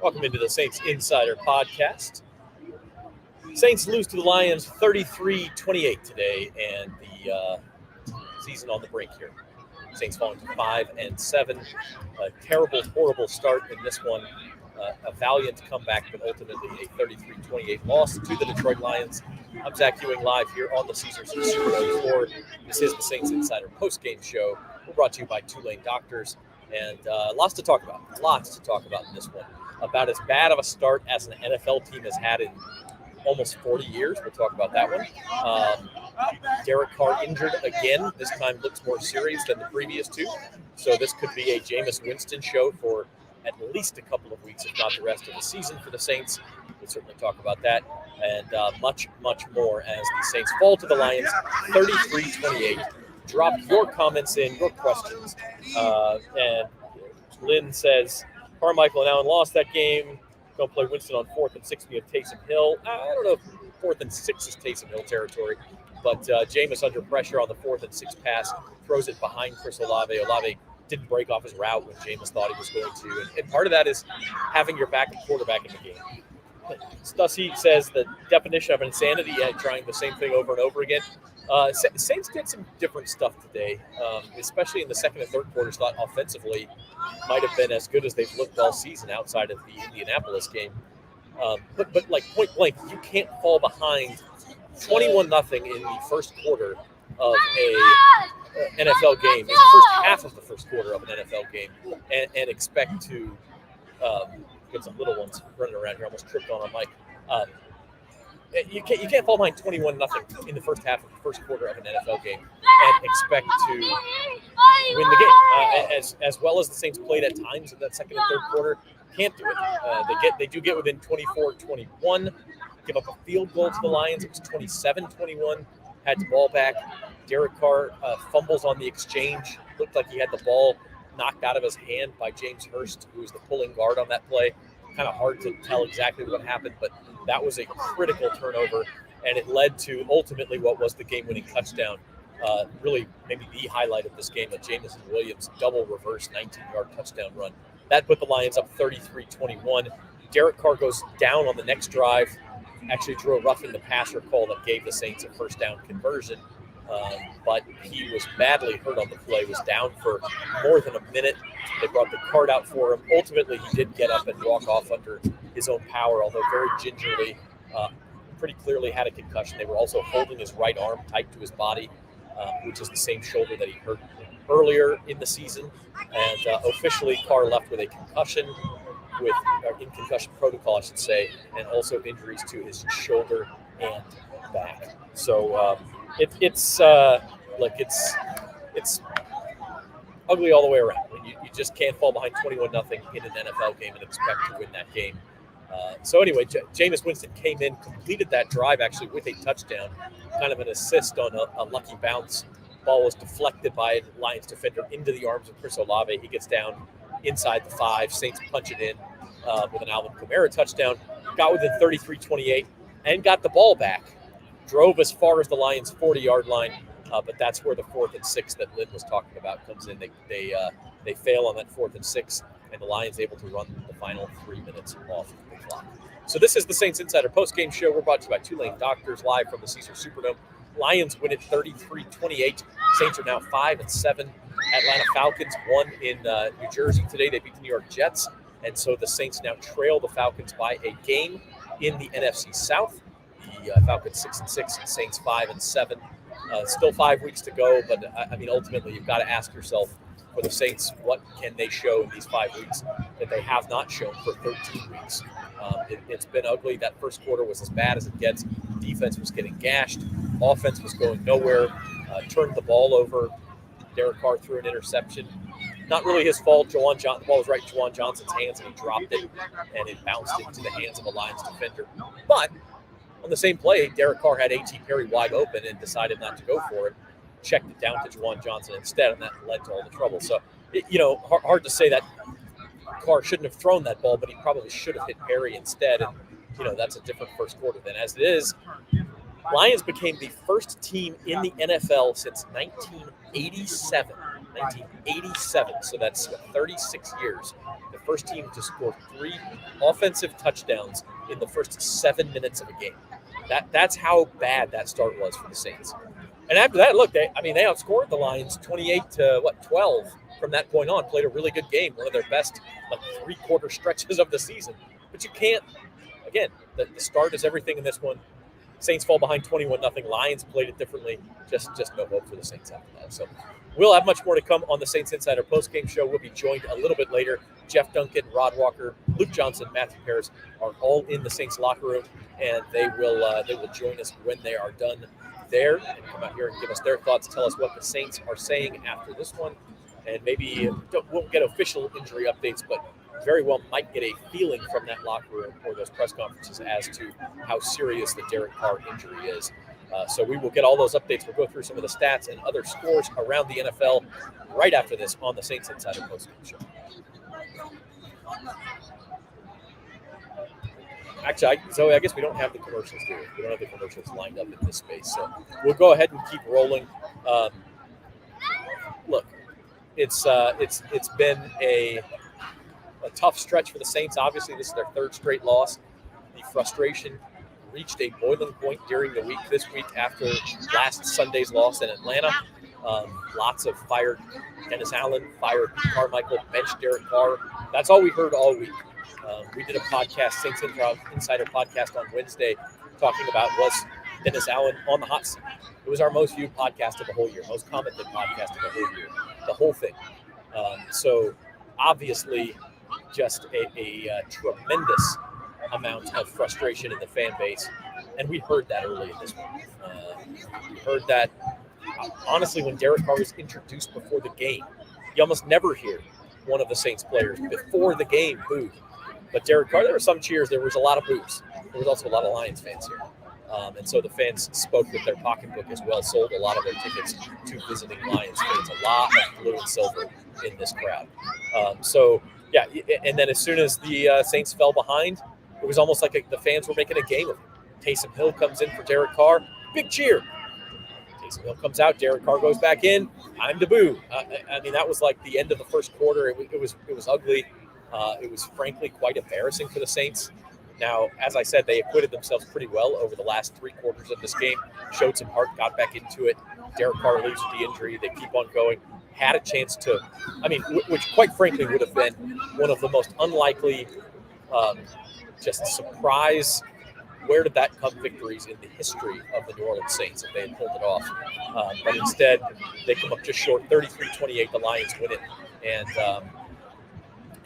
Welcome into the Saints Insider Podcast. Saints lose to the Lions 33-28 today, and the season on the brink here. Saints falling to 5-7. A terrible, horrible start in this one. A valiant comeback, but ultimately a 33-28 loss to the Detroit Lions. I'm Zach Ewing, live here on the Caesars Superdome floor. This is the Saints Insider Postgame Show. We're brought to you by Tulane Doctors, and lots to talk about in this one. About as bad of a start as an NFL team has had in almost 40 years. We'll talk about that one. Derek Carr injured again. This time looks more serious than the previous two. So this could be a Jameis Winston show for at least a couple of weeks, if not the rest of the season for the Saints. We'll certainly talk about that and much, much more as the Saints fall to the Lions 33-28. Drop your comments in, your questions. And Lynn says, Carmichael and Allen lost that game. Don't play Winston on 4th and 6 via Taysom Hill. I don't know if 4th and 6 is Taysom Hill territory, but Jameis under pressure on the 4th and 6 pass throws it behind Chris Olave. Olave didn't break off his route when Jameis thought he was going to. And part of that is having your backup quarterback in the game. Stussy says the definition of insanity, trying the same thing over and over again. Saints did some different stuff today, especially in the second and third quarters. Thought offensively might have been as good as they've looked all season outside of the Indianapolis game. But like point blank, you can't fall behind 21-0 in the first quarter of a NFL game, in the first half of the first quarter of an NFL game, and expect to get some little ones running around here. Almost tripped on a mic. You can't fall behind 21-0 in the first half of the first quarter of an NFL game and expect to win the game. As well as the Saints played at times in that second and third quarter, can't do it. They do get within 24-21, give up a field goal to the Lions. It was 27-21. Had the ball back. Derek Carr fumbles on the exchange. Looked like he had the ball knocked out of his hand by James Hurst, who was the pulling guard on that play. Kind of hard to tell exactly what happened, but that was a critical turnover, and it led to ultimately what was the game-winning touchdown. Really, maybe the highlight of this game, a Jameson Williams double reverse 19-yard touchdown run. That put the Lions up 33-21. Derek Carr goes down on the next drive, actually drew a roughing the passer call that gave the Saints a first down conversion. But he was badly hurt on the play, was down for more than a minute. They brought the card out for him. Ultimately, he did get up and walk off under his own power, although very gingerly, pretty clearly had a concussion. They were also holding his right arm tight to his body, which is the same shoulder that he hurt earlier in the season. And officially, Carr left with a concussion, in concussion protocol, I should say, and also injuries to his shoulder and back. So it's ugly all the way around. You just can't fall behind 21-0 in an NFL game and expect to win that game. So anyway, Jameis Winston came in, completed that drive actually with a touchdown, kind of an assist on a lucky bounce. Ball was deflected by a Lions defender into the arms of Chris Olave. He gets down inside the 5. Saints punch it in with an Alvin Kamara touchdown. Got within 33-28 and got the ball back. Drove as far as the Lions' 40-yard line, but that's where the 4th and 6 that Lynn was talking about comes in. They fail on that 4th and 6, and the Lions able to run the final 3 minutes off the clock. So this is the Saints Insider Postgame Show. We're brought to you by Tulane Doctors, live from the Caesars Superdome. Lions win it 33-28. Saints are now 5-7. Atlanta Falcons won in New Jersey today. They beat the New York Jets, and so the Saints now trail the Falcons by a game in the NFC South. The Falcons 6-6, Saints 5-7. Still 5 weeks to go, but I mean, ultimately, you've got to ask yourself, for the Saints, what can they show in these 5 weeks that they have not shown for 13 weeks? It's been ugly. That first quarter was as bad as it gets. Defense was getting gashed. Offense was going nowhere. Turned the ball over. Derek Carr threw an interception. Not really his fault. The ball was right in Juwan Johnson's hands, and he dropped it, and it bounced into the hands of a Lions defender. But on the same play, Derek Carr had A.T. Perry wide open and decided not to go for it. Checked it down to Juwan Johnson instead, and that led to all the trouble. So, hard to say that Carr shouldn't have thrown that ball, but he probably should have hit Perry instead. And, that's a different first quarter than as it is. Lions became the first team in the NFL since 1987 1987. So that's 36 years. The first team to score 3 offensive touchdowns in the first 7 minutes of a game. That's how bad that start was for the Saints. And after that, look, they outscored the Lions 28-12 from that point on. Played a really good game, one of their best three-quarter stretches of the season. But you can't. Again, the start is everything in this one. Saints fall behind 21-0. Lions played it differently. Just no hope for the Saints after that. So we'll have much more to come on the Saints Insider Postgame Show. We'll be joined a little bit later. Jeff Duncan, Rod Walker, Luke Johnson, Matthew Harris are all in the Saints locker room, and they will join us when they are done there and come out here and give us their thoughts, tell us what the Saints are saying after this one, and maybe won't get official injury updates, but very well might get a feeling from that locker room or those press conferences as to how serious the Derek Carr injury is. So we will get all those updates. We'll go through some of the stats and other scores around the NFL right after this on the Saints Insider Postgame Show. Actually, Zoe, I guess we don't have the commercials, do we? We don't have the commercials lined up in this space. So we'll go ahead and keep rolling. Look, it's been a tough stretch for the Saints. Obviously, this is their third straight loss. The frustration reached a boiling point during the week this week after last Sunday's loss in Atlanta. Lots of fired Dennis Allen, fired Carmichael, benched Derek Carr. That's all we heard all week. We did a podcast, Saints Insider podcast on Wednesday, talking about was Dennis Allen on the hot seat. It was our most viewed podcast of the whole year, most commented podcast of the whole year, the whole thing. So obviously just a tremendous amount of frustration in the fan base. And we heard that early in this one. We heard that, honestly, when Derek Carr was introduced before the game, you almost never hear one of the Saints players before the game booed. But Derek Carr, there were some cheers. There was a lot of boos. There was also a lot of Lions fans here. And so the fans spoke with their pocketbook as well, sold a lot of their tickets to visiting Lions fans. A lot of blue and silver in this crowd. Yeah, and then as soon as the Saints fell behind, it was almost like the fans were making a game of it. Taysom Hill comes in for Derek Carr. Big cheer. Taysom Hill comes out. Derek Carr goes back in. Time to boo. I mean, that was like the end of the first quarter. It was ugly. It was frankly quite embarrassing for the Saints. Now, as I said, they acquitted themselves pretty well over the last 3 quarters of this game. Showed some heart, got back into it. Derek Carr leaves with the injury. They keep on going. Had a chance to, which quite frankly would have been one of the most unlikely, just surprise, where did that come victories in the history of the New Orleans Saints if they had pulled it off. But instead, they come up just short, 33-28. The Lions win it.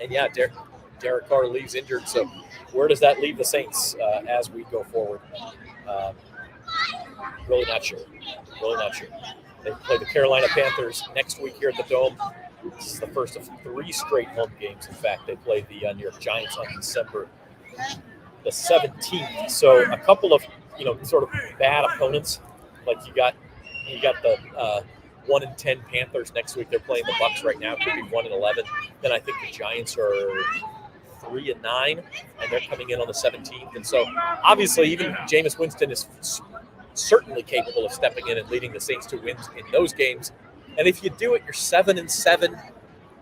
And yeah, Derek Carr leaves injured. So where does that leave the Saints as we go forward? Really not sure. They play the Carolina Panthers next week here at the Dome. This is the first of 3 straight home games. In fact, they play the New York Giants on December the 17th. So a couple of sort of bad opponents. Like you got the 1-10 Panthers next week. They're playing the Bucs right now. Could be 1-11. Then I think the Giants are 3-9, and they're coming in on the 17th. And so obviously even Jameis Winston is certainly capable of stepping in and leading the Saints to wins in those games. And if you do it, you're 7-7.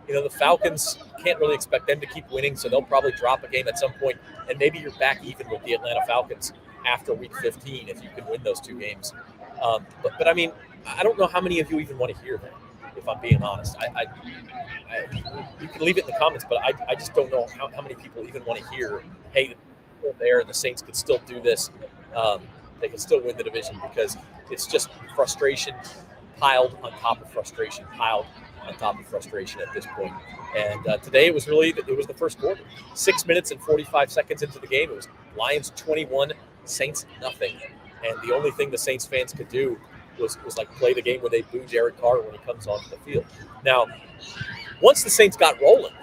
The Falcons, can't really expect them to keep winning, so they'll probably drop a game at some point, and maybe you're back even with the Atlanta Falcons after Week 15 if you can win those 2 games. But I mean, I don't know how many of you even want to hear that, if I'm being honest. You can leave it in the comments, but I just don't know how many people even want to hear, hey, they're there and the Saints could still do this. They can still win the division, because it's just frustration piled on top of frustration, at this point. And today it was the first quarter. 6 minutes and 45 seconds into the game, it was Lions 21, Saints nothing. And the only thing the Saints fans could do was like play the game where they boo Derek Carr when he comes onto the field. Now, once the Saints got rolling,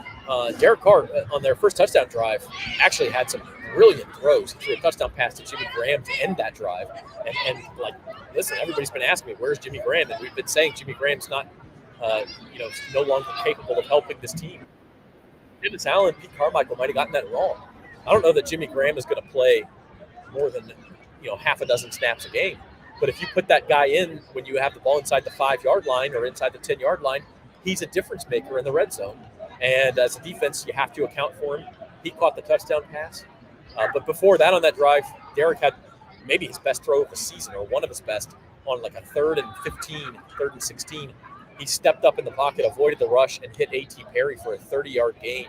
Derek Carr on their first touchdown drive actually had some brilliant throws. He threw a touchdown pass to Jimmy Graham to end that drive. And listen, everybody's been asking me, where's Jimmy Graham? And we've been saying Jimmy Graham's not, no longer capable of helping this team. Dennis Allen, Pete Carmichael might have gotten that wrong. I don't know that Jimmy Graham is going to play more than, half a dozen snaps a game. But if you put that guy in when you have the ball inside the 5-yard line or inside the 10-yard line, he's a difference maker in the red zone. And as a defense, you have to account for him. He caught the touchdown pass. But before that on that drive, Derek had maybe his best throw of the season, or one of his best, on like a 3rd and 15, 3rd and 16. He stepped up in the pocket, avoided the rush, and hit A.T. Perry for a 30-yard gain.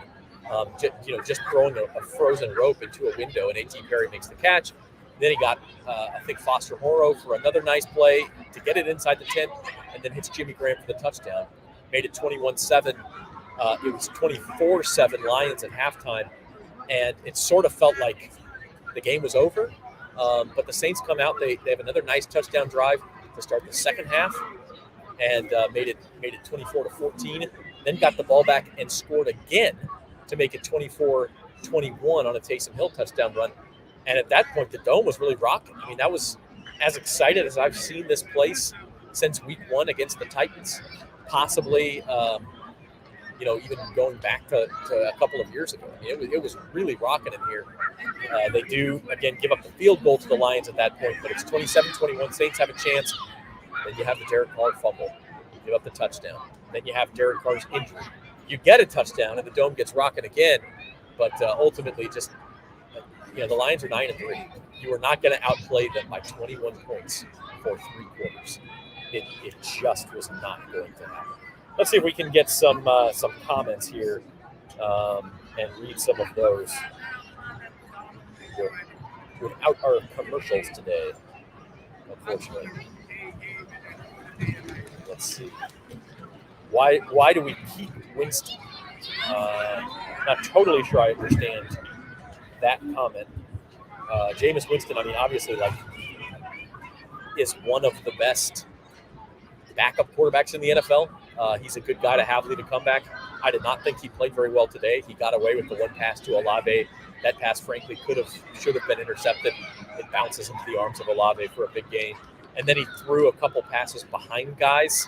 Just throwing a frozen rope into a window, and A.T. Perry makes the catch. Then he got, I think, Foster Morrow for another nice play to get it inside the 10, and then hits Jimmy Graham for the touchdown. Made it 21-7. It was 24-7 Lions at halftime, and it sort of felt like the game was over. But the Saints come out. They have another nice touchdown drive to start the second half, and made it 24-14. Then got the ball back and scored again to make it 24-21 on a Taysom Hill touchdown run. And at that point, the Dome was really rocking. I mean, that was as excited as I've seen this place since week 1 against the Titans, possibly, even going back to a couple of years ago. I mean, it was really rocking in here. They do, again, give up the field goal to the Lions at that point, but it's 27-21. Saints have a chance. Then you have the Derek Carr fumble. You give up the touchdown. Then you have Derek Carr's injury. You get a touchdown, and the Dome gets rocking again, but ultimately just – the Lions are 9-3. You are not going to outplay them by 21 points for 3 quarters. It just was not going to happen. Let's see if we can get some comments here and read some of those without our commercials today, unfortunately. Let's see. Why do we keep Winston? Not totally sure I understand that comment. Jameis Winston, I mean, obviously, is one of the best backup quarterbacks in the NFL. He's a good guy to have lead a comeback. I did not think he played very well today. He got away with the one pass to Olave. That pass, frankly, should have been intercepted. It bounces into the arms of Olave for a big gain. And then he threw a couple passes behind guys,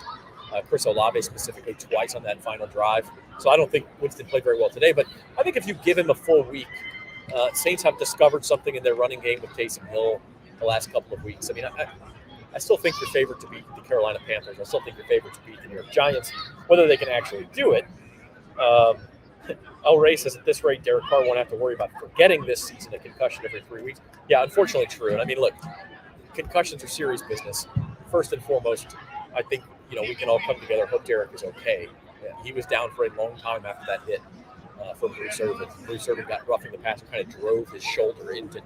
Chris Olave specifically, twice on that final drive. So I don't think Winston played very well today. But I think if you give him a full week, Saints have discovered something in their running game with Taysom Hill the last couple of weeks. I mean, I still think you're favored to beat the Carolina Panthers. I still think you're favored to beat the New York Giants. Whether they can actually do it, El Rey says at this rate, Derek Carr won't have to worry about forgetting this season, a concussion every 3 weeks. Yeah, unfortunately true. And I mean, look, concussions are serious business. First and foremost, I think, we can all come together, hope Derek is okay. Yeah, he was down for a long time after that hit from Bruce Irvin. Bruce Irvin got roughing the passer, kind of drove his shoulder into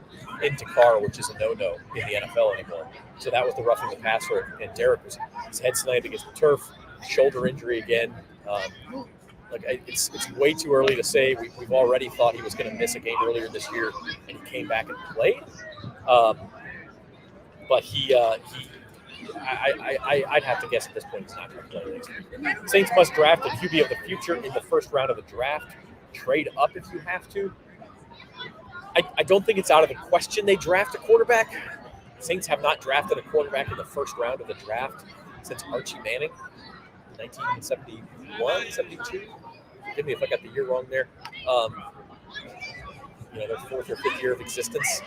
Carr, which is a no-no in the NFL anymore. So that was the roughing the passer, and Derek was his head slammed against the turf, shoulder injury again. It's way too early to say. We've already thought he was going to miss a game earlier this year, and he came back and played. But I'd have to guess at this point he's not going to play next week. Saints must draft a QB of the future in the first round of the draft. Trade up if you have to. I don't think it's out of the question they draft a quarterback. Saints have not drafted a quarterback in the first round of the draft since Archie Manning, 1971, 72. Forgive me if I got the year wrong there. Their 4th or 5th year of existence.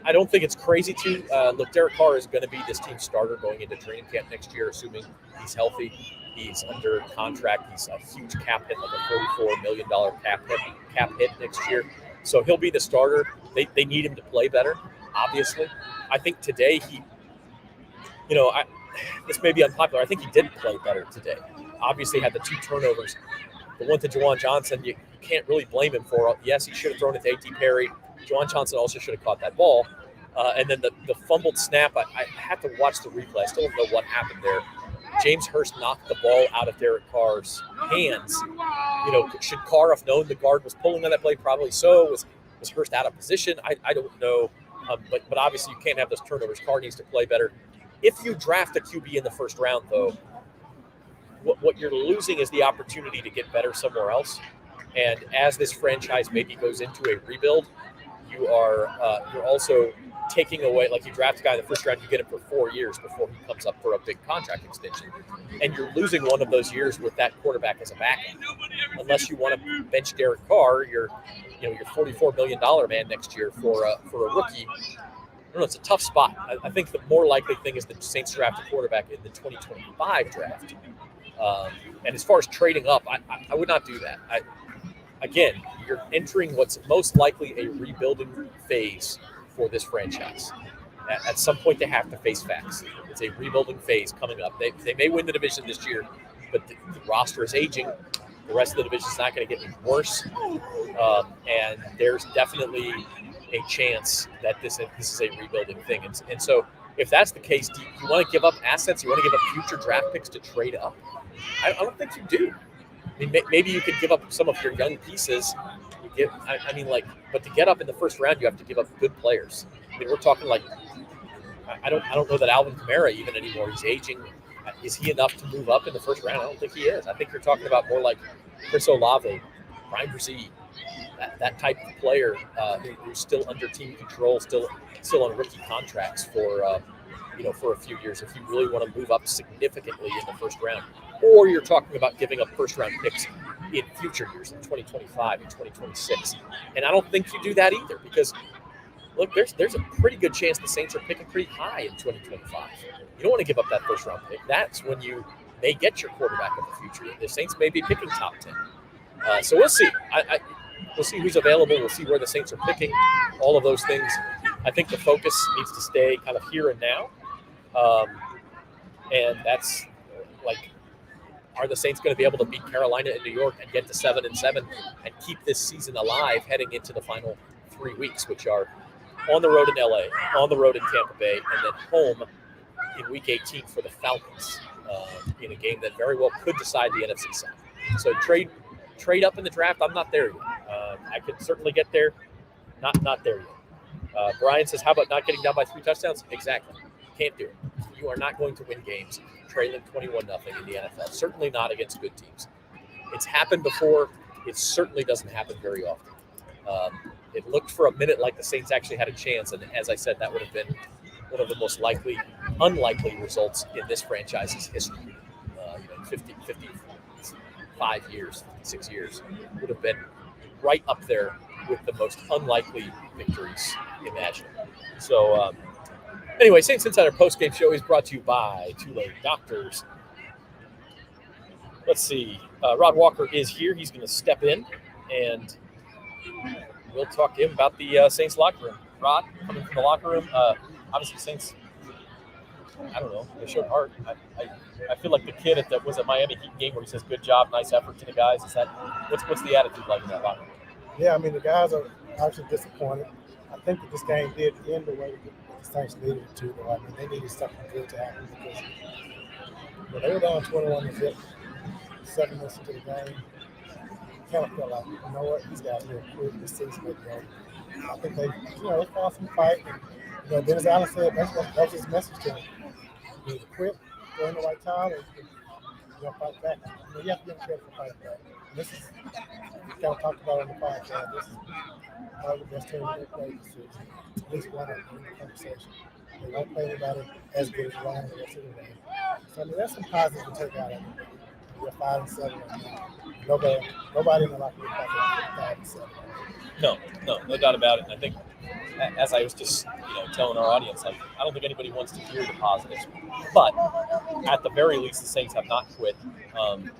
I don't think it's crazy to. Look, Derek Carr is going to be this team's starter going into training camp next year, assuming he's healthy. He's under contract. He's a huge cap hit, like a $44 million cap hit next year. So he'll be the starter. They need him to play better, obviously. I think today this may be unpopular. I think he did play better today. Obviously had the 2 turnovers. The one to Juwan Johnson, you can't really blame him for. Yes, he should have thrown it to A.T. Perry. Juwan Johnson also should have caught that ball. And then the fumbled snap, I had to watch the replay. I still don't know what happened there. James Hurst knocked the ball out of Derek Carr's hands. Should Carr have known the guard was pulling on that play? Probably so. Was Hurst out of position? I don't know. But obviously you can't have those turnovers. Carr needs to play better. If you draft a QB in the first round, though, what you're losing is the opportunity to get better somewhere else. And as this franchise maybe goes into a rebuild, you're also taking away, like you draft a guy in the first round, you get him for 4 years before he comes up for a big contract extension. And you're losing one of those years with that quarterback as a backup. Unless you want to bench Derek Carr, your $44 million man next year for a rookie. I don't know, it's a tough spot. I think the more likely thing is the Saints draft a quarterback in the 2025 draft. And as far as trading up, I would not do that. Again, you're entering what's most likely a rebuilding phase for this franchise. At some point, they have to face facts. It's a rebuilding phase coming up. They may win the division this year, but the roster is aging. The rest of the division is not going to get any worse. And there's definitely a chance that this is a rebuilding thing. And so if that's the case, do you want to give up assets? You want to give up future draft picks to trade up? I don't think you do. I mean, maybe you could give up some of your young pieces. But to get up in the first round, you have to give up good players. I mean, we're talking like, I don't know that Alvin Kamara even anymore. He's aging. Is he enough to move up in the first round? I don't think he is. I think you're talking about more like Chris Olave, Brian Brzee, that type of player who's still under team control, still on rookie contracts for a few years. If you really want to move up significantly in the first round, or you're talking about giving up first round picks in future years, in 2025 and 2026, and I don't think you do that either because. Look, there's a pretty good chance the Saints are picking pretty high in 2025. You don't want to give up that first round pick. That's when you may get your quarterback of the future. The Saints may be picking top 10. So we'll see. We'll see who's available. We'll see where the Saints are picking. All of those things. I think the focus needs to stay kind of here and now. And that's like, are the Saints going to be able to beat Carolina and New York and get to 7-7 and keep this season alive heading into the final 3 weeks, which are on the road in LA, on the road in Tampa Bay, and then home in Week 18 for the Falcons in a game that very well could decide the NFC South. So trade up in the draft. I'm not there yet. I could certainly get there. Not there yet. Brian says, how about not getting down by 3 touchdowns? Exactly. Can't do it. You are not going to win games trailing 21-0 in the NFL. Certainly not against good teams. It's happened before. It certainly doesn't happen very often. It looked for a minute like the Saints actually had a chance, and as I said, that would have been one of the most unlikely results in this franchise's history. 55 years, 56 years would have been right up there with the most unlikely victories imaginable. So, anyway, Saints Insider Postgame Show is brought to you by Tulane Doctors. Let's see. Rod Walker is here. He's going to step in, and we'll talk to him about the Saints locker room. Rod, coming from the locker room, obviously Saints, I don't know, they showed heart. I feel like the kid at the Miami Heat game where he says, good job, nice effort to the guys. Is that what's the attitude like in that locker room? Yeah, I mean, the guys are actually disappointed. I think that this game did end the way the Saints needed it to, though. I mean, they needed something good to happen because they were down 21-0, 7 minutes into the game. Kind of felt like, you know what, these guys are quit this season. I think they fought some fight. And, Dennis Allen said that's his message to them. You need to quit, go in the right time, and fight back. I mean, you have to be prepared for fighting back. And this is, we kind of talked about on the podcast, this is one of the best teams they've played this season. At least one of them in the conversation. They don't play anybody as good as Ryan the rest of the game. So, I mean, that's some positives to take out of it. We're 5-7 right now. Nobody in the locker room back at 5-7. No doubt about it. And I think, as I was just telling our audience, like, I don't think anybody wants to hear the positives, but at the very least, the Saints have not quit. And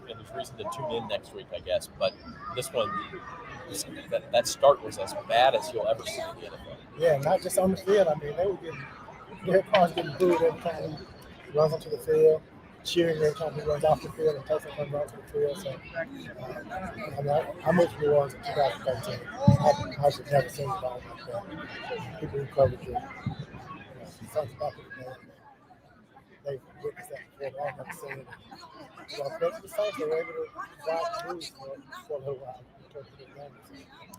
there's reason to tune in next week, I guess. But this one, that start was as bad as you'll ever see in the NFL. Yeah, not just on the field. I mean, their cars getting booed every time he runs onto the field. Cheering every time he runs off the field and Tyson comes onto the field. So, I'm with New Orleans in 2013. I should never seen a ball like that. People who covered it, Saints back in the day, they witnessed that before. I've never seen it. The Saints were able to drive the news for a little while.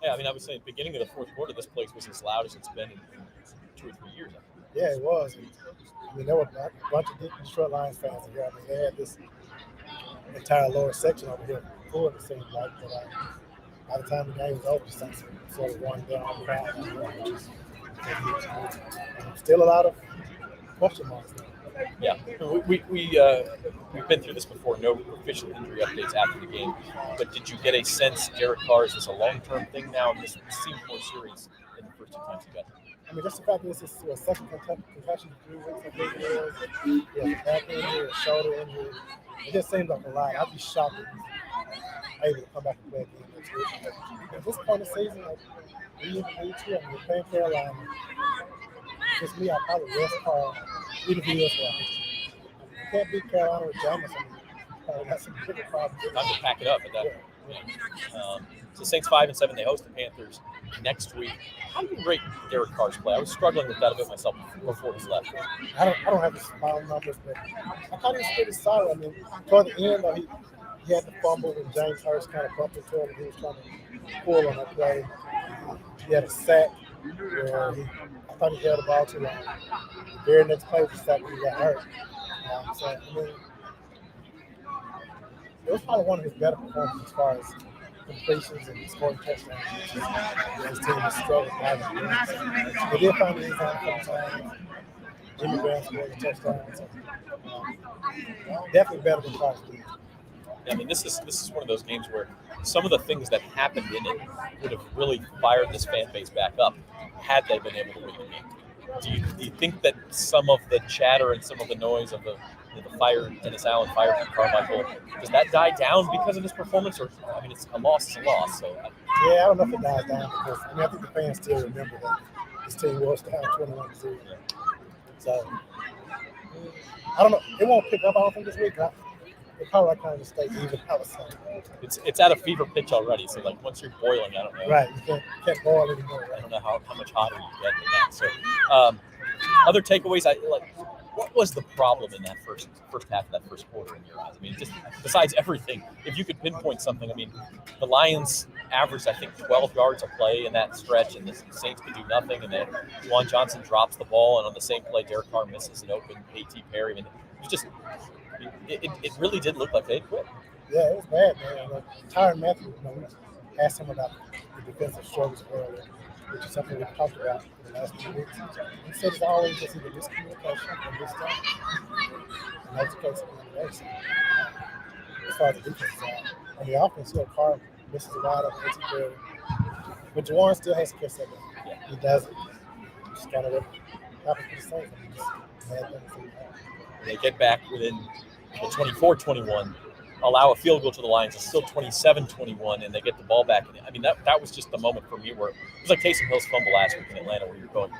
Yeah, I mean, I was saying, beginning of the fourth quarter, this place was as loud as it's been in 2 or 3 years. Yeah, it was. I mean, there were a bunch of Detroit Lions fans here. I mean, they had this entire lower section over here full, it seemed like. But by the time the game was over, the Saints sort of won down on the crowd, which is still a lot of question marks there. Yeah, we've been through this before. No official injury updates after the game. But did you get a sense Derek Carr is this a long-term thing now? This seemed more serious than the first 2 times he got there. I mean, just the fact that this is a second concussion in 3 weeks, I think it is. Yeah, a back injury, a shoulder injury. It just seems like a lot. I'd be shocked if he's able to come back and play again next week. At this point in the season, like, we even need to. I mean, we're playing Carolina. Just me, I probably rest Carl, even if he is well. You can't beat Carolina with Jameis. I mean, probably got some bigger problems. Time to pack it up at that point. So Saints 5-7, they host the Panthers next week. How do you rate Derek Carr's play? I was struggling with that a bit myself before he left. I don't have the final numbers, but I thought he was pretty solid. I mean, toward the end, though, he had the fumble when James Hurst kind of bumped into him and he was trying to pull on that play. He had a sack where I thought he held the ball too long. The very next play was a sack when he got hurt. So, I mean, it was probably one of his better performances as far as completions and scoring touchdowns. His team was struggling. They did find the end zone a couple times. Jimmy Graham scored a touchdown. So, definitely better than Carson. I mean, this is one of those games where some of the things that happened in it would have really fired this fan base back up had they been able to win the game. Do you think that some of the chatter and some of the noise of the fire Dennis Allen, fire from Carmichael, does that die down because of this performance? Or I mean, it's a loss. So yeah, I don't know if it dies down because I think the fans still remember that this team was down 21-0. So I don't know. It won't pick up. I don't think this week. It probably kind of stay even. It's at a fever pitch already. So like once you're boiling, I don't know. Right, you can't boil anymore. Right? I don't know how much hotter you get than that. So other takeaways, what was the problem in that first half of that first quarter in your eyes? I mean, just besides everything, if you could pinpoint something, I mean, the Lions averaged, I think, 12 yards a play in that stretch, and the Saints could do nothing, and then Juwan Johnson drops the ball, and on the same play, Derek Carr misses an open A.T. Perry. I mean, it was just it really did look like they'd quit. Yeah, it was bad, man. Like, Tyrann Mathieu, we asked him about the defensive struggles earlier, which is something we've talked about in the last 2 weeks. He said it's always just either miscommunication or mistake. And that's the case on the other side. As far as the defense side. On the offense, Carr misses a wide open A.T. Perry. But Juwan still has to catch that ball. Yeah. He doesn't. Just kind of what happens to the Saints. I mean, just bad things. They get back within the 24-21, allow a field goal to the Lions. It's still 27-21, and they get the ball back. I mean, that was just the moment for me where it was like Taysom Hill's fumble last week in Atlanta, where you're going,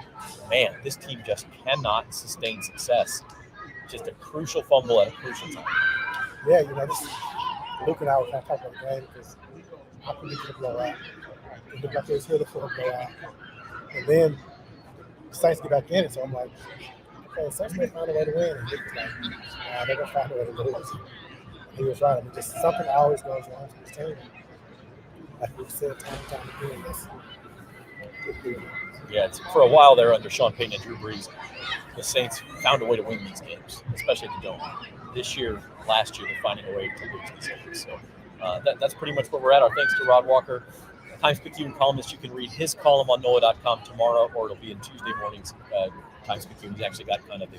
man, this team just cannot sustain success. Just a crucial fumble at a crucial time. Yeah, Luke and I were kind of talking about the game because I predicted a blowout. It looked like it was headed for a blowout. And then the Saints get back in it, so I'm like, okay, Saints may find a way to win. And Luke was like, they're going to find a way to lose. He was right. I mean, just something always goes wrong to this team. Like we've said time and time again, yeah, for a while there under Sean Payton and Drew Brees, the Saints found a way to win these games, especially at the Dome. This year, last year, they're finding a way to lose these games. So that's pretty much where we're at. Our thanks to Rod Walker, Times-Picayune columnist. You can read his column on NOLA.com tomorrow, or it'll be in Tuesday mornings. Times-Picayune, he's actually got kind of the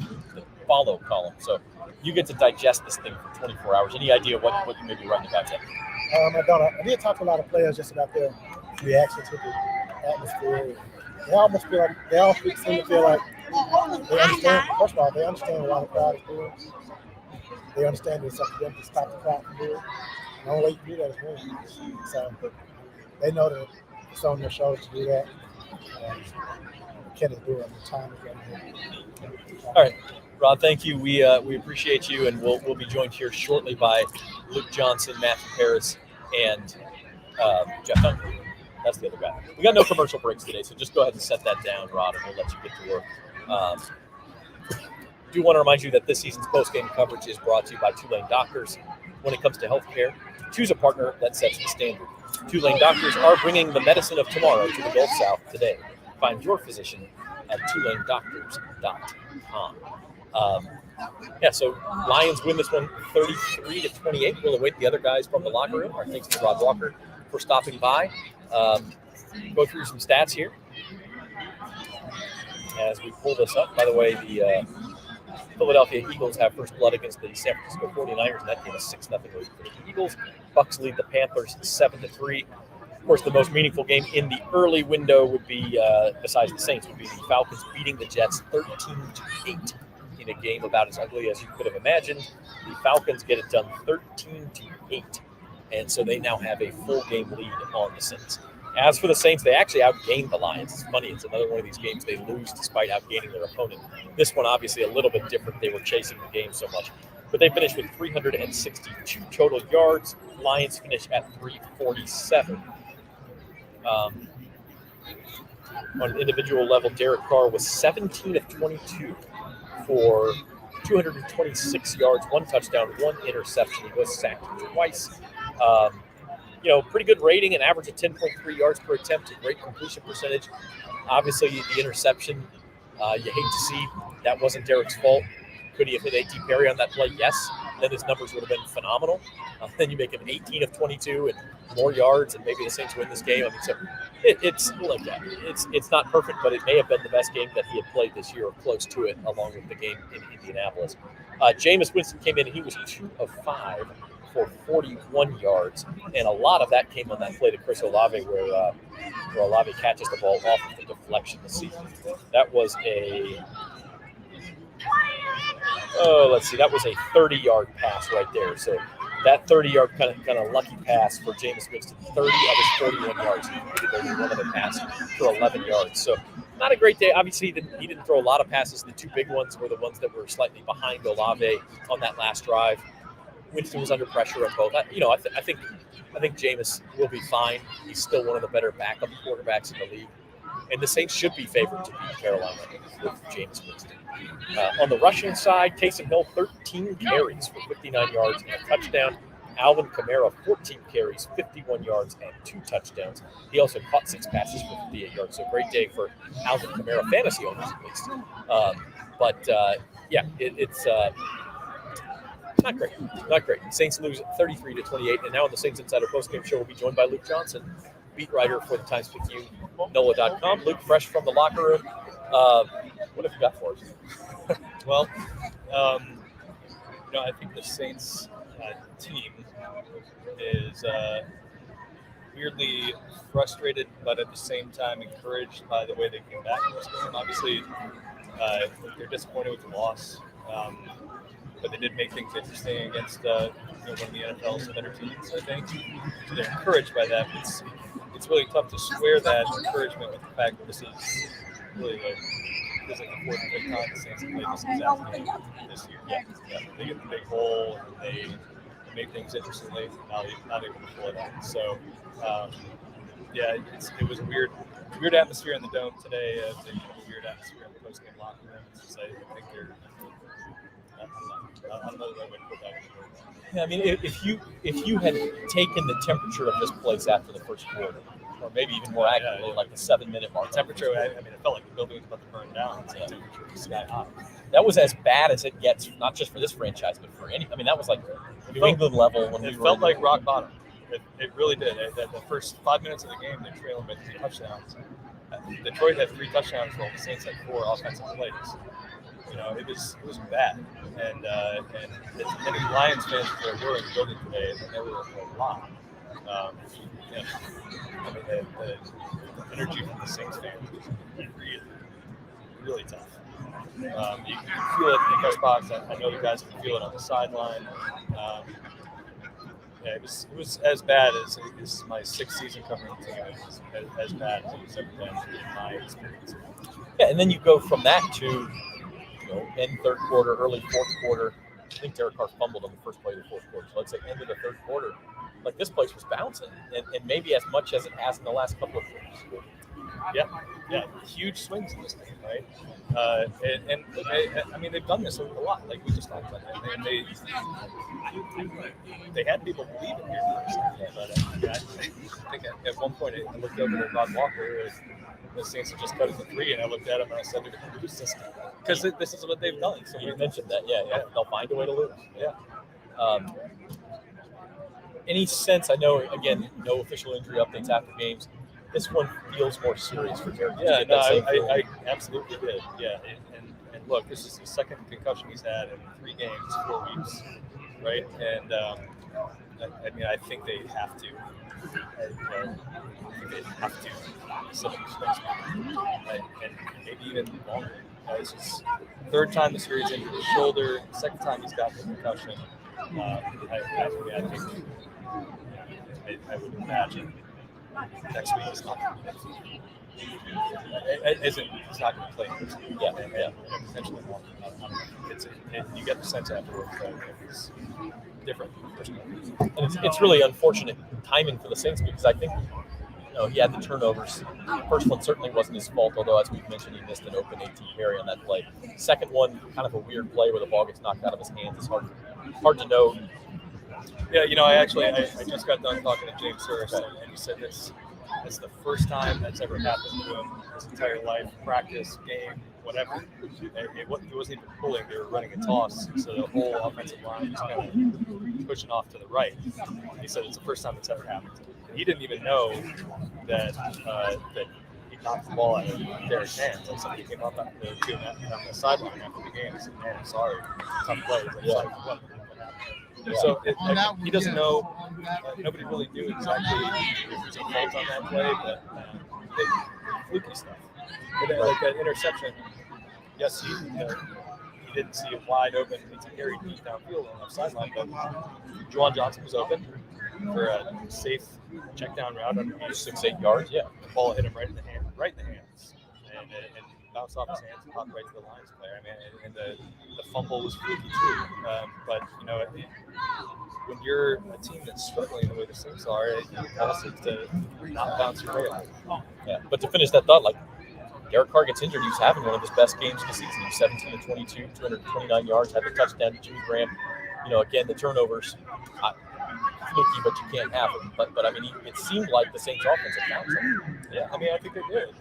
follow column. So you get to digest this thing for 24 hours. Any idea what you may be writing about today? I don't. I did talk to a lot of players just about their reaction to the atmosphere. They almost feel like they all seem to feel like they understand. First of all, they understand why the crowd is doing. They understand it's up to them to stop the crowd from doing. And the only way you can do that is win. So they know that it's on their shoulders to do that. Can they do it? The time is running. All right, Rod, thank you. We appreciate you, and we'll be joined here shortly by Luke Johnson, Matthew Harris, and Jeff Duncan. That's the other guy. We got no commercial breaks today, so just go ahead and set that down, Rod, and we'll let you get to work. Do want to remind you that this season's post-game coverage is brought to you by Tulane Doctors. When it comes to healthcare, choose a partner that sets the standard. Tulane Doctors are bringing the medicine of tomorrow to the Gulf South today. Find your physician at TulaneDoctors.com. So Lions win this one 33-28. We'll await the other guys from the locker room. Our thanks to Rod Walker for stopping by. Go through some stats here as we pull this up. By the way, the Philadelphia Eagles have first blood against the San Francisco 49ers, and that game is 6-0 for the Eagles. Bucs lead the Panthers 7-3. Of course, the most meaningful game in the early window would be, besides the Saints, would be the Falcons beating the Jets 13-8 in a game about as ugly as you could have imagined. The Falcons get it done 13-8, and so they now have a full game lead on the Saints. As for the Saints, they actually outgained the Lions. It's funny. It's another one of these games they lose despite outgaining their opponent. This one, obviously, a little bit different. They were chasing the game so much. But they finished with 362 total yards. Lions finished at 347. On an individual level, Derek Carr was 17 of 22 for 226 yards, 1 touchdown, 1 interception. He was sacked twice. Pretty good rating, an average of 10.3 yards per attempt, a great completion percentage. Obviously, the interception, you hate to see. That wasn't Derek's fault. Could he have hit A.T. Perry on that play? Yes. Then his numbers would have been phenomenal. Then you make him 18 of 22 and more yards, and maybe the Saints win this game. I mean, so it's not perfect, but it may have been the best game that he had played this year, or close to it, along with the game in Indianapolis. Jameis Winston came in, and he was 2 of 5 for 41 yards, and a lot of that came on that play to Chris Olave, where Olave catches the ball off of the deflection. Let's see. That was that was a 30-yard pass right there. So that 30-yard kind of lucky pass for Jameis Winston, 30 of his 41 yards. He completed only one other pass for 11 yards. So not a great day. Obviously, he didn't throw a lot of passes. The 2 big ones were the ones that were slightly behind Olave on that last drive. Winston was under pressure on both. I think Jameis will be fine. He's still one of the better backup quarterbacks in the league. And the Saints should be favored to beat Carolina with Jameis Winston. On the rushing side, Taysom Hill, 13 carries for 59 yards and a touchdown. Alvin Kamara, 14 carries, 51 yards, and 2 touchdowns. He also caught 6 passes for 58 yards. So great day for Alvin Kamara fantasy owners, at least. It's not great. Not great. Saints lose 33-28. And now on the Saints Insider Postgame Show, we'll be joined by Luke Johnson, beat writer for the Times-Picayune, NOLA.com. Luke, fresh from the locker room. What have you got for us? Well, I think the Saints team is weirdly frustrated, but at the same time encouraged by the way they came back in this game. Obviously, they're disappointed with the loss, but they did make things interesting against one of the NFL's better teams, I think. So they're encouraged by that. It's really tough to square that encouragement with the fact that this is really the 4th or 5th time the Saints have played this exact game this year. Yeah. They get the big hole, and they make things interestingly, not able to pull it out. So, it was a weird atmosphere in the Dome today. A weird atmosphere in the post-game locker room. I think they're. I don't know the right way to put that. Yeah, I mean, if you had taken the temperature of this place after the first quarter, or maybe even more accurately, like the 7-minute mark. Temperature, it felt like the building was about to burn down. So temperature was sky hot. That was as bad as it gets, not just for this franchise, but for any. I mean, that was like New England level. It felt like rock bottom. It really did. The first 5 minutes of the game, they're trailing by 3 touchdowns. Detroit had 3 touchdowns, while the Saints had 4 offensive plays. It was bad, and as many Lions fans that were in the building today, and there were a lot. The energy from the Saints fans was really, really tough. You can feel it in the press box. I know the guys can feel it on the sideline. It was as bad as my 6th season covering the team. It was as bad as it's ever been in my experience. Yeah, and then you go from that to end 3rd quarter, early 4th quarter. I think Derek Carr fumbled on the first play of the 4th quarter. So let's say end of the 3rd quarter. Like, this place was bouncing, and maybe as much as it has in the last couple of quarters. Yeah, huge swings in this thing, right? They've done this a lot, like we just talked about. And they had people believe it here for a second. But I think at one point I looked over to Rob Walker, the Saints had just cut it to 3, and I looked at him and I said, "Lose this," because this is what they've done. So you mentioned that, yeah, they'll find a way to lose. Yeah. Any sense? I know, again, no official injury updates after games. This one feels more serious for Derek. Yeah, no, I absolutely did. Yeah, and look, this is the 2nd concussion he's had in 3 games, 4 weeks, right? And I think they have to. Sit him and maybe even longer. This is third time this year he's injured his shoulder. Second time he's got the concussion. I would imagine next week is not going to be. He's not going to play. Yeah. Potentially more. You get the sense afterwards that it's different. And it's really unfortunate timing for the Saints because I think he had the turnovers. The first one certainly wasn't his fault, although as we've mentioned, he missed an open 18 carry on that play. Second one, kind of a weird play where the ball gets knocked out of his hands. It's hard to know. Yeah, I just got done talking to James Hurst, and he said it's the first time that's ever happened to him his entire life, practice, game, whatever. He wasn't even pulling, they were running a toss, so the whole offensive line was kind of pushing off to the right. He said it's the first time it's ever happened. He didn't even know that he knocked the ball out of Derek's hands. Like somebody came up on the sideline after the game and said, "Man, I'm sorry, tough play." What happened? Yeah. So he doesn't know. Nobody really knew exactly if there was a fault on that play, but fluky stuff. But like an interception, yes, he didn't see it wide open. It's a carry deep downfield on the left sideline, but Juwan Johnson was open for a safe check down route under 6-8 yards. Yeah, the ball hit him right in the hands, and bounced off his hands and popped right to the Lions player. I mean, and the fumble was fluky too. But when you're a team that's struggling the way the Saints are, it also to not bounce your way out. Yeah, but to finish that thought, like Derek Carr gets injured, he's having one of his best games of the season. He's 17 to 22, 229 yards, had the touchdown to Jimmy Graham. Again, the turnovers, fluky, but you can't have them. But I mean, it seemed like the Saints offense had found something. Yeah, I mean, I think they did.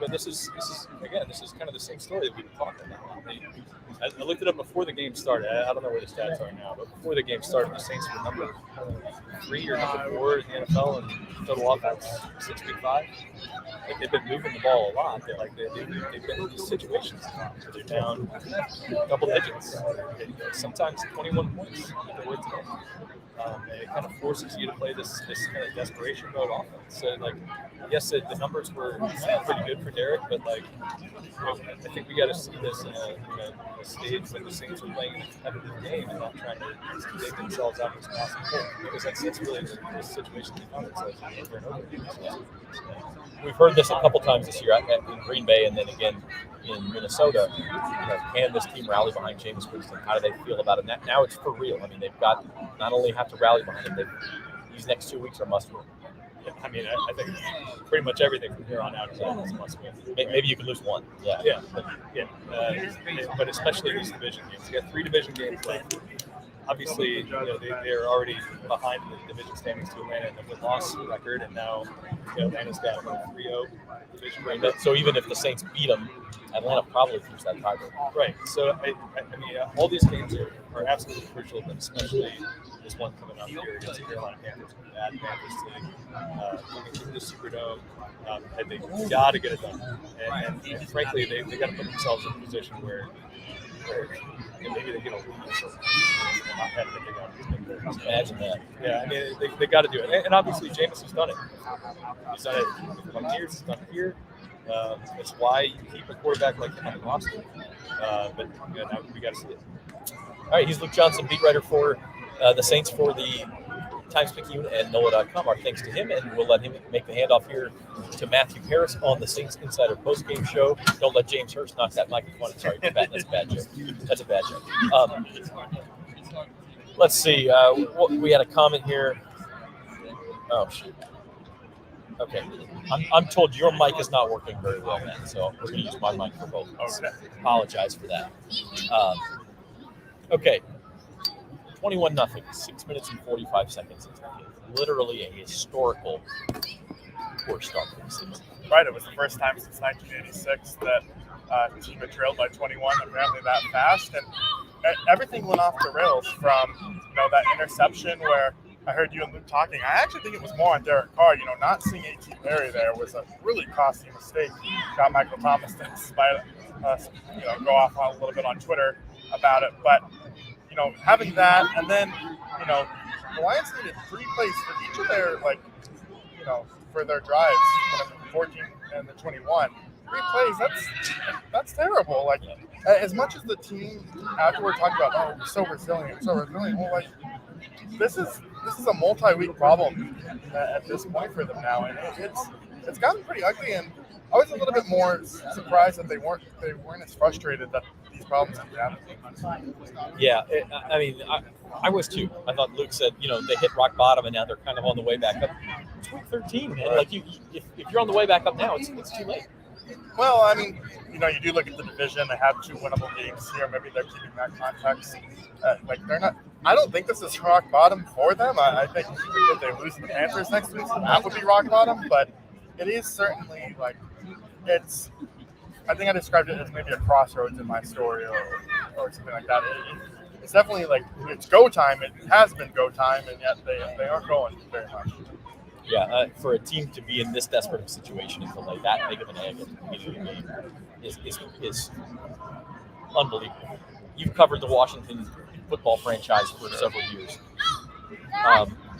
But this is kind of the same story that we've been talking about. I looked it up before the game started. I don't know where the stats are now, but before the game started, the Saints were number 3 or number 4 in the NFL in total offense since week 5. Like they've been moving the ball a lot. They've been in these situations where they're down double digits, sometimes 21 points. They were today. It kind of forces you to play this kind of desperation mode offense. So, yes, the numbers were pretty good for Derek, but I think we got to see this in a stage when the Saints are playing a competitive game and not trying to dig themselves out of this massive hole, because that's really the situation they found themselves in over and over again. We've heard this a couple times this year in Green Bay and then again in Minnesota. Can this team rally behind Jameis Winston? How do they feel about it? Now it's for real. I mean, they've got not only have to rally behind him, these next 2 weeks are must win. Yeah, I mean, I think pretty much everything from here on out is must win. Maybe you can lose one. But especially these division games. You got 3 division games left. Obviously, they're already behind the division standings to Atlanta in the win-loss record, and now Atlanta's got a 3-0 division record. So even if the Saints beat them, Atlanta probably keeps that tiebreaker. Right. So I mean, all these games are absolutely crucial, but especially this one coming up here against the Carolina Panthers, the bad Panthers team, coming through the Superdome. They got to get it done, and frankly, they got to put themselves in a position where maybe they get a lead or not having a big opportunity. Imagine that. Yeah, I mean, they got to do it. And obviously, Jameis has done it. He's done it with Buccaneers. He's done it here. That's why you keep a quarterback like him on the roster. But now we got to see it. All right, he's Luke Johnson, beat writer for the Saints for the Times-Picayune and NOLA.com. Our thanks to him, and we'll let him make the handoff here to Matthew Harris on the Saints Insider Postgame Show. Don't let James Hurst knock that microphone. Sorry, that's a bad joke. That's a bad joke. Let's see. We had a comment here. Oh, shoot. Okay. I'm told your mic is not working very well, man, so we're going to use my mic for both of us. Apologize for that. Okay. 21-0, 6 minutes and 45 seconds. Literally a historical poor start for the season. Right, it was the first time since 1986 that the team had trailed by 21, apparently that fast, and everything went off the rails from that interception where I heard you and Luke talking. I actually think it was more on Derek Carr. Not seeing A.T. Perry there was a really costly mistake. Got Michael Thomas to go off a little bit on Twitter about it, but having that, and then the Lions needed 3 plays for each of their for their drives, the 14 and the 21. 3 plays. That's terrible. Like, as much as the team afterward talked about, oh, we're so resilient. Well, like, this is a multi-week problem at this point for them now, and it's gotten pretty ugly. And I was a little bit more surprised that they weren't as frustrated that these problems had happened. Yeah, I mean, I was too. I thought Luke said, they hit rock bottom and now they're kind of on the way back up. It's week 13, man. Like, if you're on the way back up now, it's too late. Well, I mean, you do look at the division. They have 2 winnable games here. Maybe they're keeping that context. Like, they're not. I don't think this is rock bottom for them. I think if they lose to the Panthers next week, that would be rock bottom. But it is certainly like it's. I think I described it as maybe a crossroads in my story or something like that. It's definitely like it's go time. It has been go time, and yet they aren't going very much. Yeah, for a team to be in this desperate of a situation and to lay that big of an egg at the beginning of the game is unbelievable. You've covered the Washington football franchise for several years.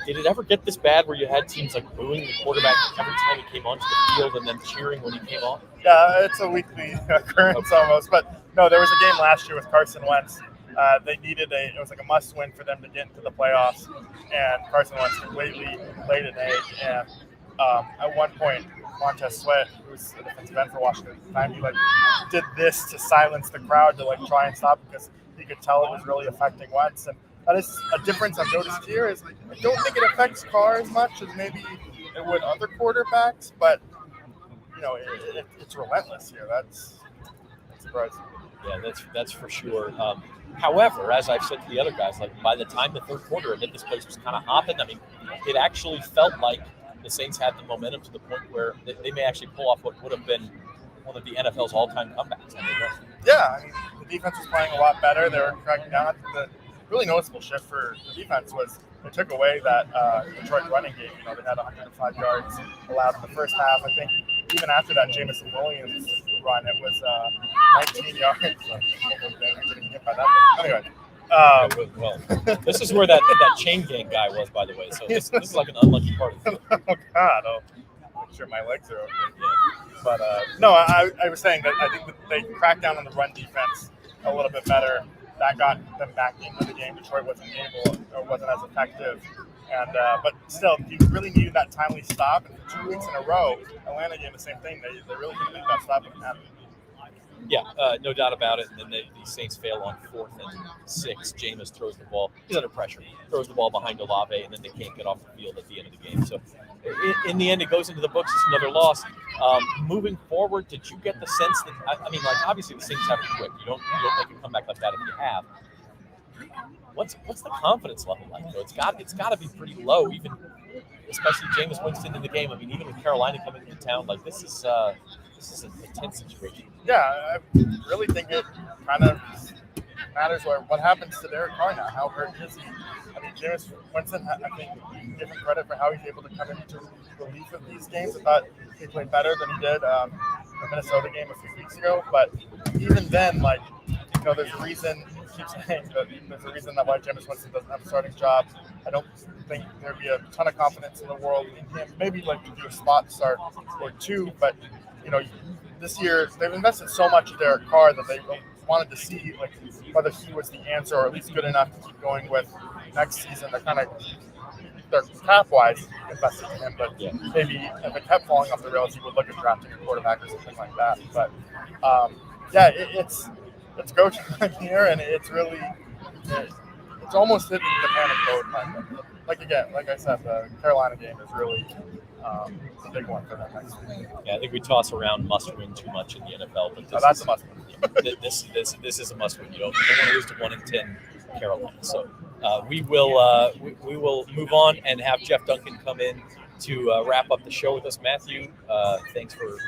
Did it ever get this bad where you had teams like booing the quarterback every time he came onto the field and then cheering when he came off? Yeah, it's a weekly occurrence almost. But no, there was a game last year with Carson Wentz. They needed it was like a must-win for them to get into the playoffs, and Carson Wentz completely laid an egg. And at one point, Montez Sweat, who's a defensive end for Washington at the time, he did this to silence the crowd to try and stop because he could tell it was really affecting Wentz. And that is a difference I've noticed here. Is I don't think it affects Carr as much as maybe it would other quarterbacks, but it's relentless here. That's surprising. Yeah, that's for sure. However, as I've said to the other guys, by the time the third quarter ended, this place was kind of hopping. I mean, it actually felt like the Saints had the momentum to the point where they may actually pull off what would have been one of the NFL's all-time comebacks. Yeah, I mean, the defense was playing a lot better. They were cracking down. The really noticeable shift for the defense was they took away that Detroit running game. They had 105 yards allowed in the first half. I think even after that Jamison Williams run, it was 19 yards. Anyway. Well, this is where that chain gang guy was, by the way. So this is like an unlucky part of it. Oh, God. I'm sure my legs are okay. Yeah. But, no, I was saying that I think that they cracked down on the run defense a little bit better. That got them back into the game. Detroit wasn't as effective. And but still, you really needed that timely stop. And for 2 weeks in a row, Atlanta did the same thing. They really didn't make that stop and happen. Yeah, no doubt about it. And then the Saints fail on 4th and 6. Jameis throws the ball. He's under pressure. Throws the ball behind Olave, and then they can't get off the field at the end of the game. So in the end, it goes into the books as another loss. Moving forward, did you get the sense that obviously the Saints have to quit. You don't make a comeback like that if you have. What's the confidence level like, though? It's got to be pretty low, even especially Jameis Winston in the game. I mean, even with Carolina coming into town, this is an intense situation. Yeah, I really think it kind of matters what happens to Derek Carr now. How hurt is he? I mean, Jameis Winston, I think, give him credit for how he's able to come into relief of these games. I thought he played better than he did the Minnesota game a few weeks ago. But even then, there's a reason. Keep saying that there's a reason that why Jameis Winston doesn't have a starting job. I don't think there'd be a ton of confidence in the world in him. Maybe to do a spot start or two, but this year they've invested so much in Derek Carr that they wanted to see whether he was the answer or at least good enough to keep going with next season. They're cap-wise invested in him, but maybe if it kept falling off the rails, he would look at drafting a quarterback or something like that. But it's go time here, and it's really it's almost hitting the panic mode. Like I said, the Carolina game is really a big one for them next week. Yeah, I think we toss around must-win too much in the NFL, but that's a must-win. This is a must-win. You don't want to lose to 1-10 Carolina. So we will move on and have Jeff Duncan come in to wrap up the show with us. Matthew, thanks for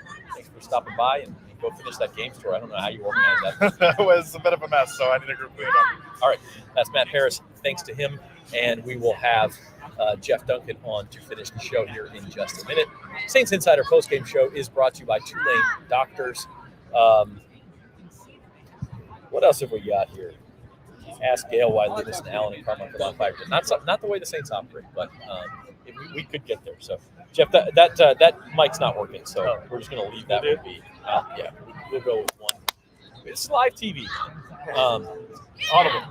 stopping by and go finish that game story. I don't know how you organized that. That was a bit of a mess, so I need to go clean it up. All right, that's Matt Harris. Thanks to him, and we will have Jeff Duncan on to finish the show here in just a minute. Saints Insider Postgame Show is brought to you by Tulane Doctors. What else have we got here? Ask Gail why Lewis and Allen and Carmichael on fire. Not the way the Saints operate, but we could get there. So, Jeff, that mic's not working, so we're just going to leave that one be. Yeah, we'll go with one. It's live TV. Audible.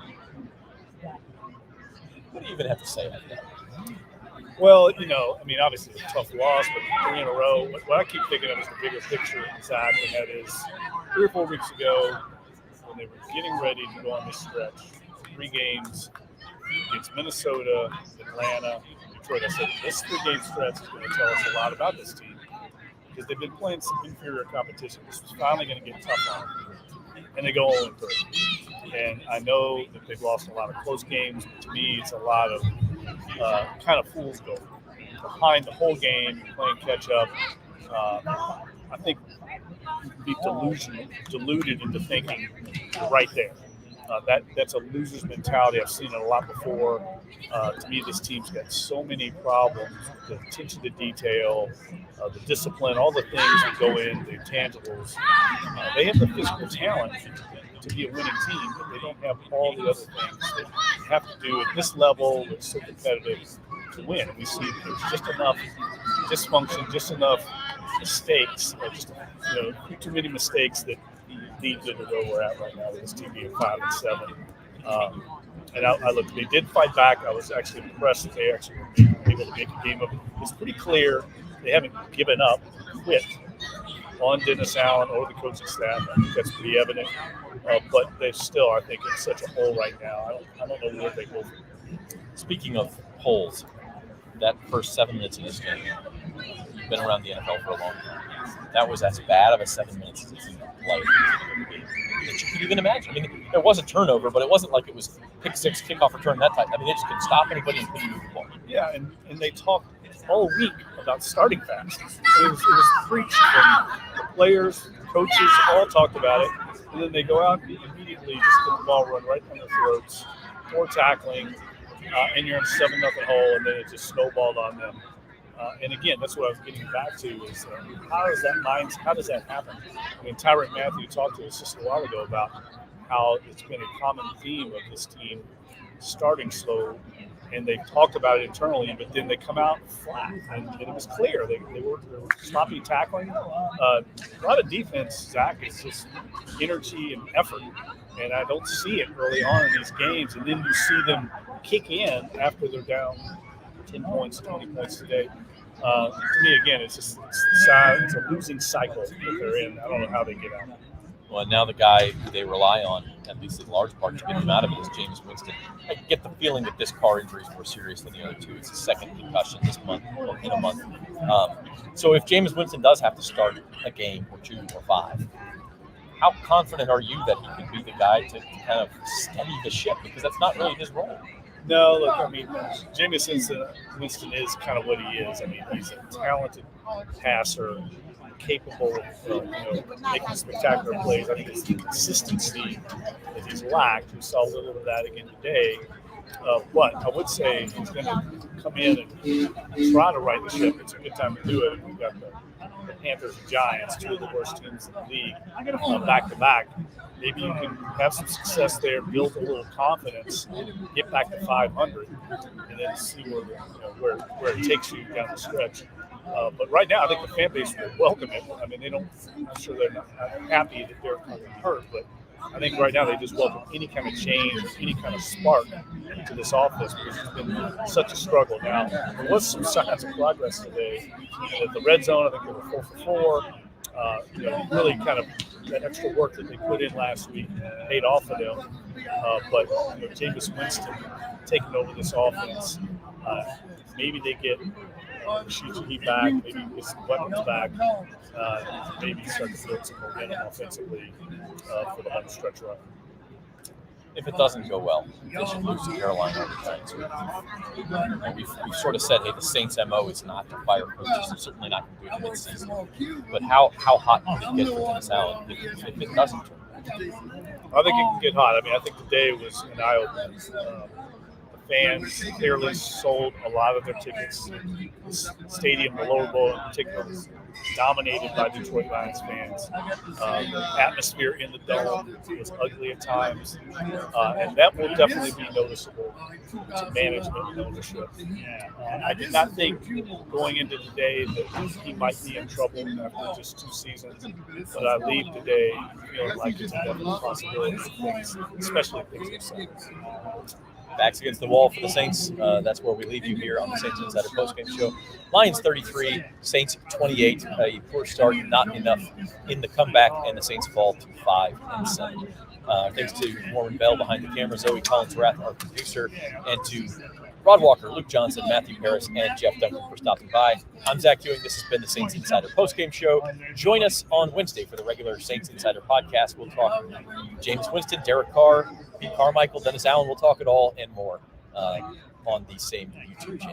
What do you even have to say about that? Well, obviously it's a tough loss, but 3 in a row. What I keep thinking of is the bigger picture, Zach, and that is 3 or 4 weeks ago when they were getting ready to go on this stretch, 3 games against Minnesota, Atlanta, Detroit. I said, this 3-game stretch is going to tell us a lot about this team because they've been playing some inferior competition. This was finally going to get tough on them, and they go 0-3. And I know that they've lost a lot of close games, but to me, it's a lot of kind of fool's gold behind the whole game and playing catch up. I think you can be deluded into thinking you're right there. That's a loser's mentality. I've seen it a lot before. To me, this team's got so many problems: the attention to detail, the discipline, all the things that go in, the intangibles. They have the physical talent to be a winning team, but they don't have all the other things that you have to do at this level. It's so competitive to win. And we see that there's just enough dysfunction, just enough mistakes, just too many mistakes that lead to where we're at right now with this team being 5-7. And I look, they did fight back. I was actually impressed that they actually were able to make a game of it. It's pretty clear they haven't given up, quit on Dennis Allen or the coaching staff. I think that's pretty evident. But they still, I think, in such a hole right now. I don't know where they go from here. Speaking of holes, that first 7 minutes of this game, you've been around the NFL for a long time. That was as bad of a 7 minutes as it's like that you could even imagine. I mean, there was a turnover, but it wasn't like it was pick six, kickoff return, that type. I mean, they just couldn't stop anybody and couldn't move the ball. Yeah, and they talked all week about starting fast. It was preached from the players, coaches, all talked about it. And then they go out and immediately just get the ball run right down their throats, more tackling, and you're in a 7-0 hole, and then it just snowballed on them. And again, that's what I was getting back to is how does that happen? I mean, Tyrann Mathieu talked to us just a while ago about how it's been a common theme of this team starting slow, and they talked about it internally, but then they come out flat, and it was clear they were sloppy tackling. A lot of defense, Zach, is just energy and effort, and I don't see it early on in these games, and then you see them kick in after they're down 10 points, 20 points today. To me, again, it's a losing cycle that they're in. I don't know how they get out. Well, now the guy who they rely on, at least in large part, to get him out of it is James Winston. I get the feeling that this car injury is more serious than the other two. It's the second concussion this month, or in a month. So if James Winston does have to start a game or 2 or 5, how confident are you that he can be the guy to kind of steady the ship? Because that's not really his role. No, look, I mean, Jameis Winston is kind of what he is. I mean, he's a talented passer, capable of making spectacular plays. I think it's the consistency that he's lacked. We saw a little of that again today. But I would say he's going to come in and try to right the ship. It's a good time to do it. We've got the Panthers and Giants, 2 of the worst teams in the league, back-to-back. Maybe you can have some success there, build a little confidence, get back to 500, and then see where it takes you down the stretch. But right now, I think the fan base will welcome it. I mean, I'm sure they're not happy that they're hurt, but I think right now they just welcome any kind of change, any kind of spark to this offense because it's been such a struggle. Now, there was some signs of progress today. At the red zone, I think they were 4 for 4. Really kind of that extra work that they put in last week paid off for them. But Jameis Winston taking over this offense, maybe they get Rashid back, maybe get some weapons back, maybe start to build some momentum offensively for the home stretch run. If it doesn't go well, they should lose to Carolina or the Giants. And we've sort of said, hey, the Saints' MO is not to fire coaches. They're certainly not going to do it mid-season. But how hot can it get for Dennis Allen if it doesn't turn? I think it can get hot. I mean, I think today was an eye-opener. The fans clearly sold a lot of their tickets. The stadium, the lower bowl in particular, was dominated by Detroit Lions fans. The atmosphere in the dome was ugly at times, and that will definitely be noticeable to management and ownership. I did not think going into today that he might be in trouble after just 2 seasons, but I leave today feeling like it's a definite possibility, especially if things go south. Backs against the wall for the Saints. That's where we leave you here on the Saints Insider Postgame Show. Lions 33, Saints 28. A poor start, not enough in the comeback, and the Saints fall to 5-7. Thanks to Warren Bell behind the camera, Zoe Collins-Rath, our producer, and to Rod Walker, Luke Johnson, Matthew Harris, and Jeff Duncan for stopping by. I'm Zach Ewing. This has been the Saints Insider Postgame Show. Join us on Wednesday for the regular Saints Insider podcast. We'll talk James Winston, Derek Carr, Pete Carmichael, Dennis Allen. We'll talk it all and more on the same YouTube channel.